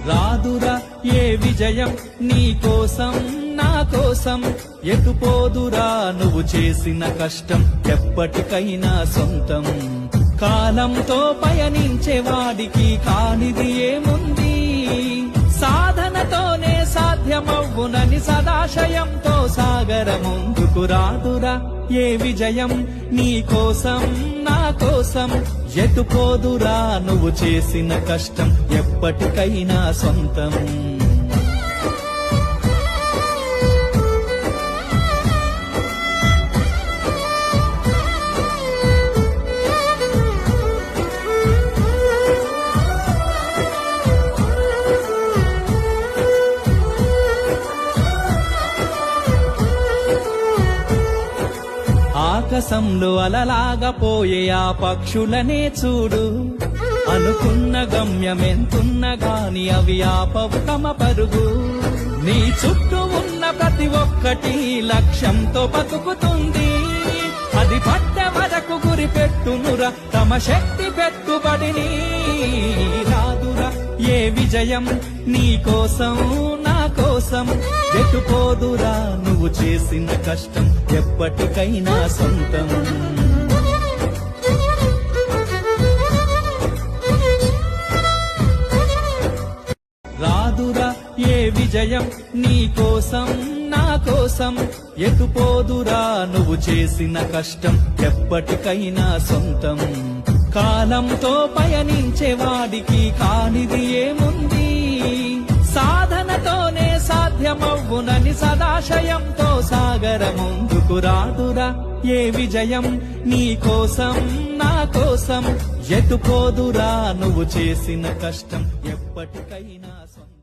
రాదురా ఏ విజయం నీ కోసం నా కోసం, ఎటుపోదురా నువ్వు చేసిన కష్టం ఎప్పటికైనా సొంతం. కాలంతో పయనించే వాడికి కానిది ఏముంది, సాధనతోనే సాధ్యమవ్వునని సదాశయంతో సాగర ముందుకు. రాదురా ఏ విజయం నీ కోసం నా కోసం, ఎటుపోదురా నువ్వు చేసిన కష్టం ఎప్పటికైనా సొంతం. ఆకాశంలో అలలాగా పోయే ఆ పక్షులనే చూడు, అనుకున్న గమ్యమెంతున్న గాని అవి ఆపవు తమ పరుగు. నీ చుట్టూ ఉన్న ప్రతి ఒక్కటి లక్ష్యంతో బతుకుతుంది, అది పట్ట వరకు గురి పెట్టునురా తమ శక్తి పెట్టుబడిని. రాదురా ఏ విజయం నీ కోసం నా కోసం, ఎటుపోదురా నువ్వు చేసిన కష్టం ఎప్పటికైనా సొంతం. రాదురా ఏ విజయం నీ కోసం నా కోసం, ఎటుపోదురా నువ్వు చేసిన కష్టం ఎప్పటికైనా సొంతం. కాలంతో పయనించే వాడికి కానిది ఏముంది, సాధనతోనే సాధ్యమవ్వునని సదాశయంతో సాగర ముందుకు. రాదురా ఏ విజయం నీ కోసం నా కోసం, ఎటుపోదురా నువ్వు చేసిన కష్టం ఎప్పటికైనా సొంతం.